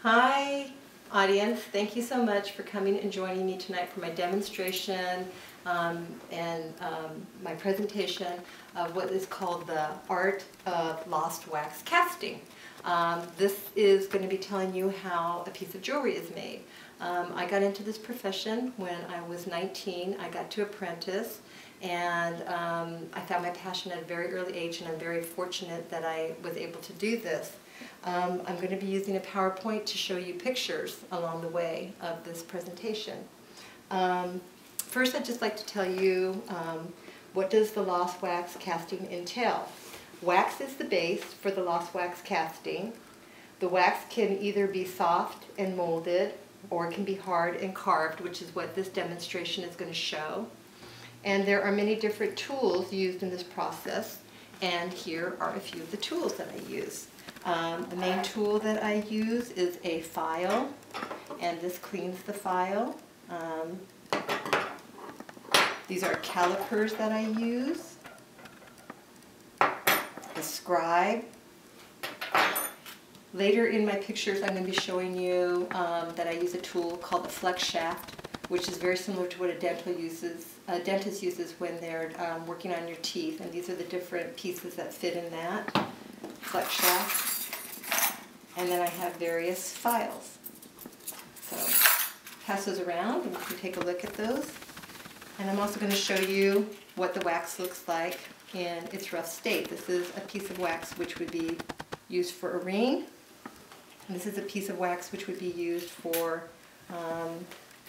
Hi audience, thank you so much for coming and joining me tonight for my demonstration and my presentation of what is called the art of lost wax casting. This is going to be telling you how a piece of jewelry is made. I got into this profession when I was 19. I got to apprentice, and I found my passion at a very early age, and I'm very fortunate that I was able to do this. I'm going to be using a PowerPoint to show you pictures along the way of this presentation. First, I'd just like to tell you what does the lost wax casting entail. Wax is the base for the lost wax casting. The wax can either be soft and molded, or it can be hard and carved, which is what this demonstration is going to show. And there are many different tools used in this process, and here are a few of the tools that I use. The main tool that I use is a file, and this cleans the file. These are calipers that I use, a scribe. Later in my pictures I'm going to be showing you that I use a tool called the flex shaft, which is very similar to what a dentist uses when they're working on your teeth, and these are the different pieces that fit in that flex shaft. And then I have various files. So pass those around and you can take a look at those. And I'm also going to show you what the wax looks like in its rough state. This is a piece of wax which would be used for a ring. And this is a piece of wax which would be used for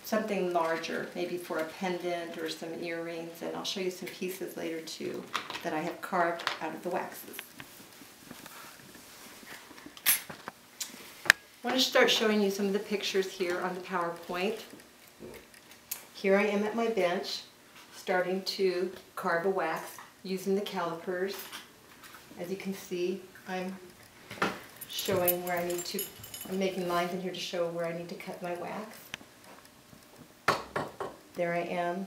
something larger, maybe for a pendant or some earrings. And I'll show you some pieces later too that I have carved out of the waxes. I want to start showing you some of the pictures here on the PowerPoint. Here I am at my bench, starting to carve a wax using the calipers. As you can see, I'm showing where I need to, I'm making lines in here to show where I need to cut my wax. There I am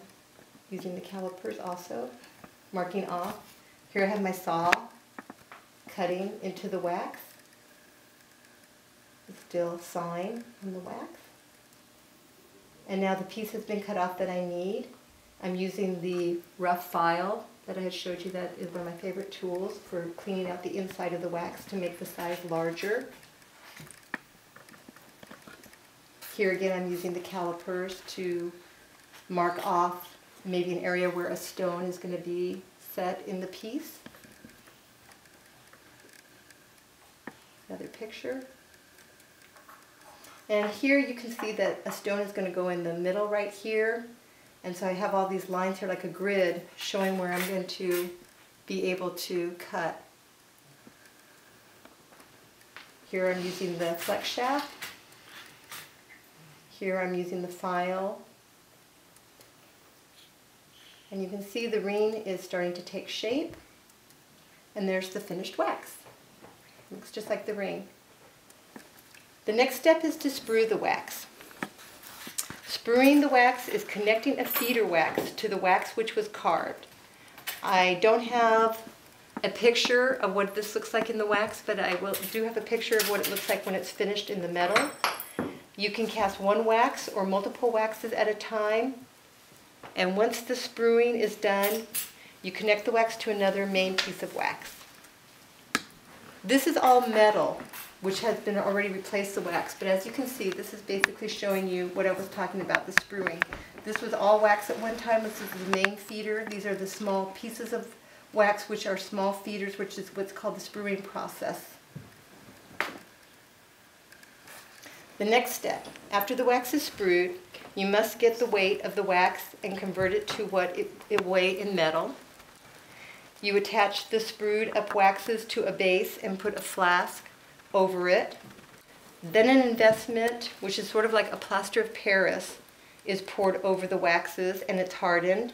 using the calipers also, marking off. Here I have my saw cutting into the wax. Still sawing on the wax. And now the piece has been cut off that I need. I'm using the rough file that I had showed you. That is one of my favorite tools for cleaning out the inside of the wax to make the size larger. Here again I'm using the calipers to mark off maybe an area where a stone is going to be set in the piece. Another picture. And here you can see that a stone is going to go in the middle right here. And so I have all these lines here like a grid showing where I'm going to be able to cut. Here I'm using the flex shaft. Here I'm using the file. And you can see the ring is starting to take shape. And there's the finished wax. It looks just like the ring. The next step is to sprue the wax. Spruing the wax is connecting a feeder wax to the wax which was carved. I don't have a picture of what this looks like in the wax, but I do have a picture of what it looks like when it's finished in the metal. You can cast one wax or multiple waxes at a time, and once the spruing is done, you connect the wax to another main piece of wax. This is all metal, which has been already replaced the wax, but as you can see, this is basically showing you what I was talking about, the spruing. This was all wax at one time. This is the main feeder. These are the small pieces of wax, which are small feeders, which is what's called the spruing process. The next step, after the wax is sprued, you must get the weight of the wax and convert it to what it weighs in metal. You attach the sprued up waxes to a base and put a flask over it. Then an investment, which is sort of like a plaster of Paris, is poured over the waxes and it's hardened.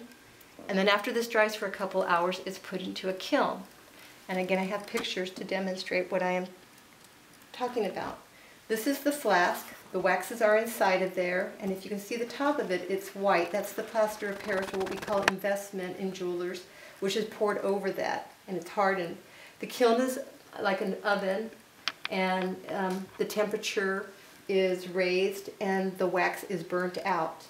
And then after this dries for a couple hours, it's put into a kiln. And again, I have pictures to demonstrate what I am talking about. This is the flask. The waxes are inside of there, and if you can see the top of it, it's white. That's the plaster of Paris, or what we call investment in jewelers, which is poured over that, and it's hardened. The kiln is like an oven, and the temperature is raised and the wax is burnt out.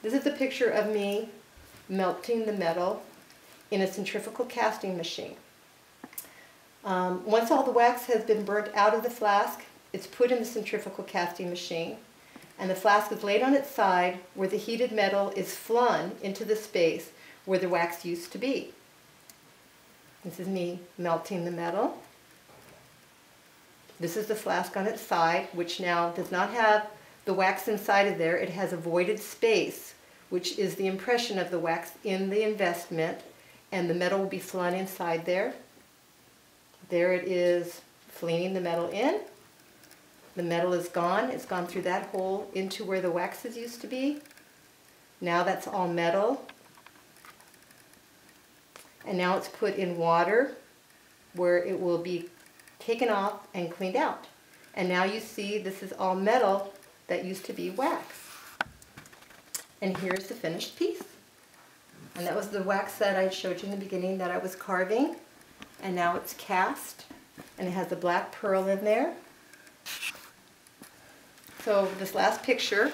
This is a picture of me melting the metal in a centrifugal casting machine. Once all the wax has been burnt out of the flask, it's put in the centrifugal casting machine, and the flask is laid on its side where the heated metal is flung into the space where the wax used to be. This is me melting the metal. This is the flask on its side, which now does not have the wax inside of there. It has a voided space, which is the impression of the wax in the investment, and the metal will be flung inside there. There it is, flinging the metal in. The metal is gone. It's gone through that hole into where the waxes used to be. Now that's all metal. And now it's put in water where it will be taken off and cleaned out. And now you see this is all metal that used to be wax. And here's the finished piece. And that was the wax that I showed you in the beginning that I was carving. And now it's cast. And it has the black pearl in there. So this last picture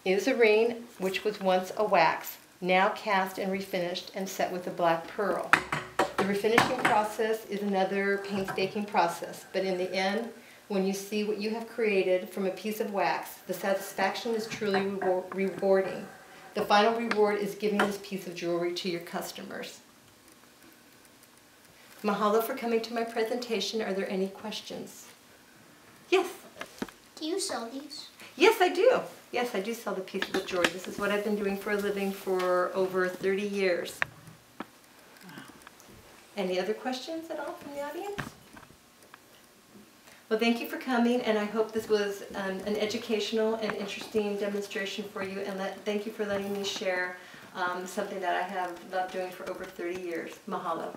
is a ring which was once a wax, now cast and refinished and set with a black pearl. The refinishing process is another painstaking process, but in the end, when you see what you have created from a piece of wax, the satisfaction is truly rewarding. The final reward is giving this piece of jewelry to your customers. Mahalo for coming to my presentation. Are there any questions? Yes? Do you sell these? Yes, I do. Yes, I do sell the pieces of jewelry. This is what I've been doing for a living for over 30 years. Any other questions at all from the audience? Well, thank you for coming, and I hope this was an educational and interesting demonstration for you, and thank you for letting me share something that I have loved doing for over 30 years. Mahalo.